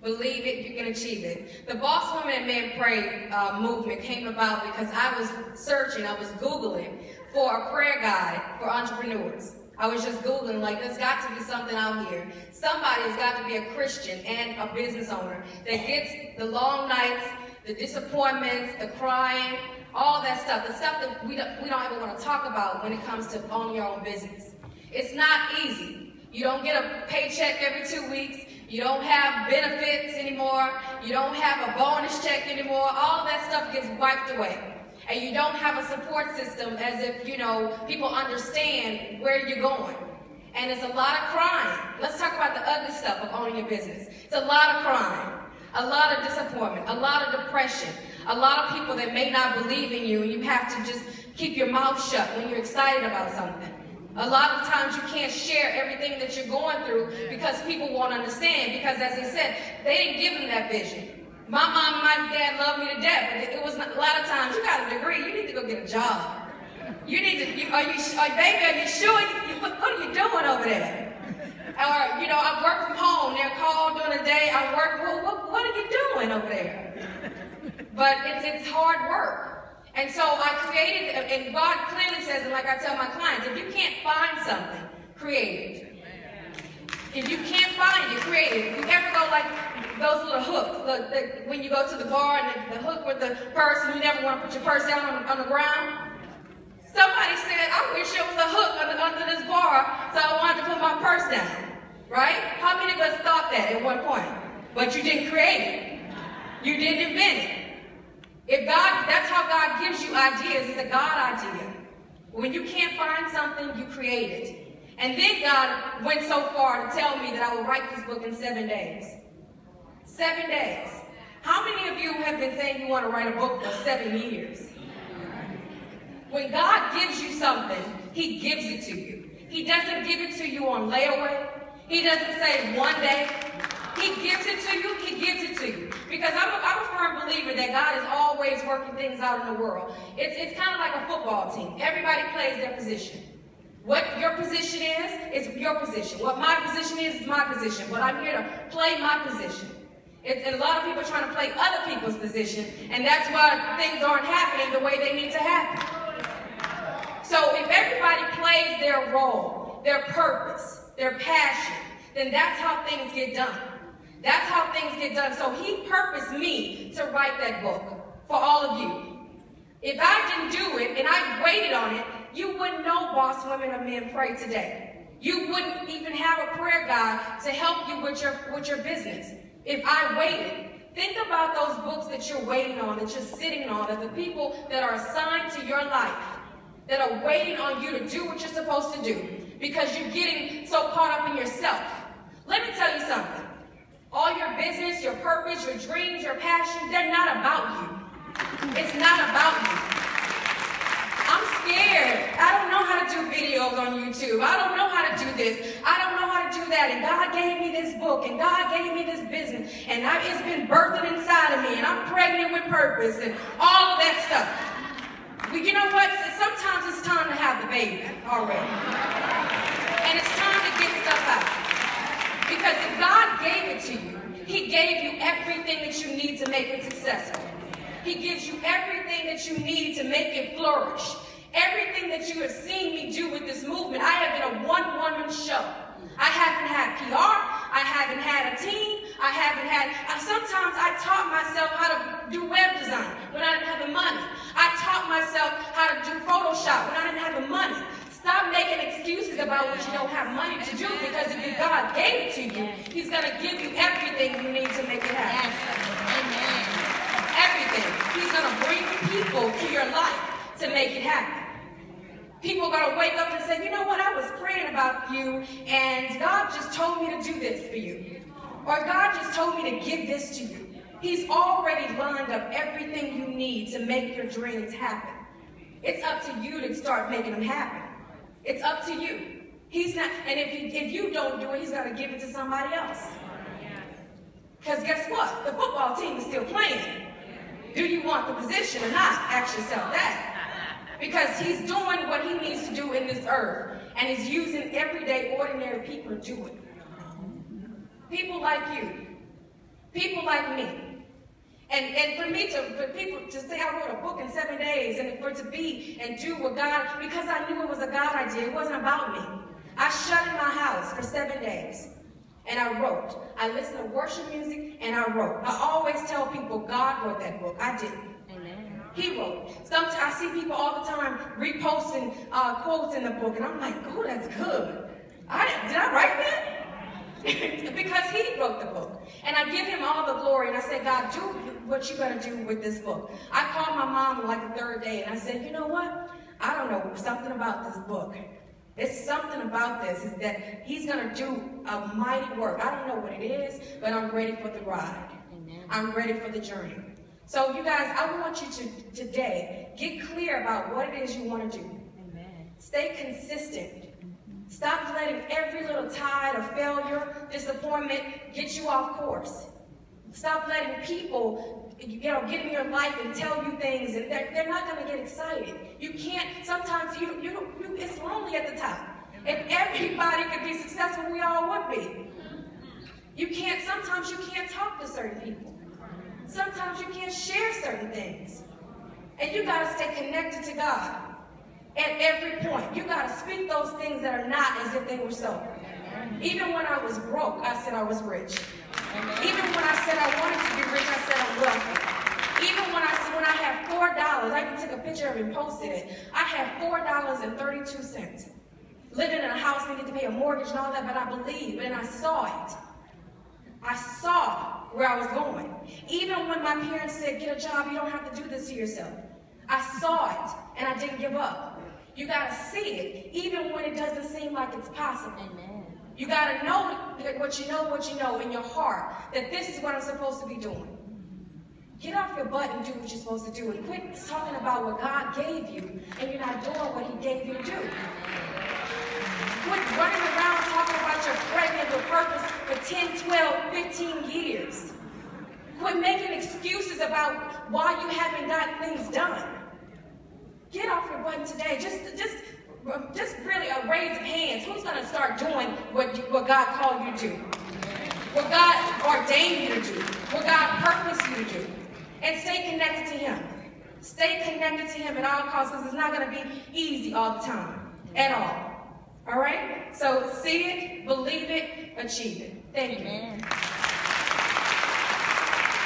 Believe it, you can achieve it. The Boss Woman and Men Pray movement came about because I was searching, I was Googling for a prayer guide for entrepreneurs. I was just Googling, like, there's got to be something out here. Somebody has got to be a Christian and a business owner that gets the long nights, the disappointments, the crying, all that stuff, the stuff that we don't ever want to talk about when it comes to owning your own business. It's not easy. You don't get a paycheck every 2 weeks. You don't have benefits anymore. You don't have a bonus check anymore. All that stuff gets wiped away. And you don't have a support system as if, you know, people understand where you're going. And it's a lot of crying. Let's talk about the ugly stuff of owning your business. It's a lot of crying, a lot of disappointment, a lot of depression, a lot of people that may not believe in you, and you have to just keep your mouth shut when you're excited about something. A lot of times you can't share everything that you're going through because people won't understand. Because as I said, they didn't give them that vision. My mom and my dad loved me to death, but it was a lot of times, you got a degree, you need to go get a job. You need to, baby, are you sure? What are you doing over there? Or, you know, I work from home. They're called during the day. I work, well, what are you doing over there? But it's hard work. And so I created, and God clearly says, and like I tell my clients, if you can't find something, create it. If you can't find it, create it. If you ever go like those little hooks, when you go to the bar and the hook with the purse, and you never want to put your purse down on the ground. Somebody said, I wish there was a hook under this bar, so I wanted to put my purse down. Right? How many of us thought that at one point? But you didn't create it. You didn't invent it. If God, that's how God gives you ideas. It's a God idea. When you can't find something, you create it. And then God went so far to tell me that I would write this book in 7 days. 7 days. How many of you have been saying you want to write a book for 7 years? When God gives you something, He gives it to you. He doesn't give it to you on layaway. He doesn't say one day. He gives it to you, He gives it to you. Because I'm a firm believer that God is always working things out in the world. It's kind of like a football team. Everybody plays their position. What your position is your position. What my position is my position. But I'm here to play my position. And a lot of people are trying to play other people's position, and that's why things aren't happening the way they need to happen. So if everybody plays their role, their purpose, their passion, then that's how things get done. That's how things get done. So He purposed me to write that book for all of you. If I didn't do it and I waited on it, you wouldn't know Boss Women and Men Pray today. You wouldn't even have a prayer guide to help you with your business. If I waited, think about those books that you're waiting on, that you're sitting on, of the people that are assigned to your life, that are waiting on you to do what you're supposed to do, because you're getting so caught up in yourself. Let me tell you something. All your business, your purpose, your dreams, your passion, they're not about you. It's not about you. I'm scared. I don't know how to do videos on YouTube. I don't know how to do this. I don't know how to do that. And God gave me this book, and God gave me this business, and it's been birthing inside of me, and I'm pregnant with purpose, and all of that stuff. But you know what? Sometimes it's time to have the baby already. And it's time to get stuff out. Because if God gave it to you, He gave you everything that you need to make it successful. He gives you everything that you need to make it flourish. Everything that you have seen me do with this movement, I have been a one-woman show. I haven't had PR. I haven't had a team. Sometimes I taught myself how to do web design when I didn't have the money. I taught myself how to do Photoshop when I didn't have the money. Stop making excuses about what you don't have money to do, because if God gave it to you, He's going to give you everything you need to make it happen. Amen. Everything. He's going to bring people to your life to make it happen. People are going to wake up and say, you know what, I was praying about you, and God just told me to do this for you. Or God just told me to give this to you. He's already lined up everything you need to make your dreams happen. It's up to you to start making them happen. It's up to you. He's not, and if you don't do it, He's going to give it to somebody else. Because guess what? The football team is still playing. Do you want the position or not? Ask yourself that. Because He's doing what He needs to do in this earth. And He's using everyday, ordinary people to do it. People like you. People like me. And for people to say I wrote a book in 7 days, and for it to be and do what God, because I knew it was a God idea, it wasn't about me. I shut in my house for 7 days, and I wrote. I listened to worship music, and I wrote. I always tell people God wrote that book. I didn't. Amen. He wrote. Sometimes I see people all the time reposting quotes in the book, and I'm like, oh, that's good. Did I write that? Because he wrote the book. And I give him all the glory, and I said, God, do what you're going to do with this book. I called my mom like the 3rd day, and I said, you know what? I don't know, something about this book. It's something about this, is that he's going to do a mighty work. I don't know what it is, but I'm ready for the ride. Amen. I'm ready for the journey. So you guys, I want you to today get clear about what it is you want to do. Amen. Stay consistent. Stop letting every little tide of failure, disappointment get you off course. Stop letting people, get in your life and tell you things, and they're not going to get excited. You can't. Sometimes it's lonely at the top. If everybody could be successful, we all would be. You can't. Sometimes you can't talk to certain people. Sometimes you can't share certain things, and you got to stay connected to God. At every point, you got to speak those things that are not as if they were so. Even when I was broke, I said I was rich. Even when I said I wanted to be rich, I said I'm wealthy. Even when I had $4, I even took a picture of it and posted it. I had $4.32. Living in a house, needed to pay a mortgage and all that, but I believed and I saw it. I saw where I was going. Even when my parents said, get a job, you don't have to do this to yourself. I saw it and I didn't give up. You got to see it, even when it doesn't seem like it's possible. Amen. You got to know what you know in your heart, that this is what I'm supposed to be doing. Get off your butt and do what you're supposed to do, and quit talking about what God gave you and you're not doing what he gave you to do. Quit running around talking about you're pregnant with purpose for 10, 12, 15 years. Quit making excuses about why you haven't gotten things done. Get off your button today. Just really a raise of hands. Who's going to start doing what God called you to do? What God ordained you to do? What God purposed you to do? And stay connected to him. Stay connected to him at all costs, because it's not going to be easy all the time. At all. All right? So see it, believe it, achieve it. Thank you. Amen.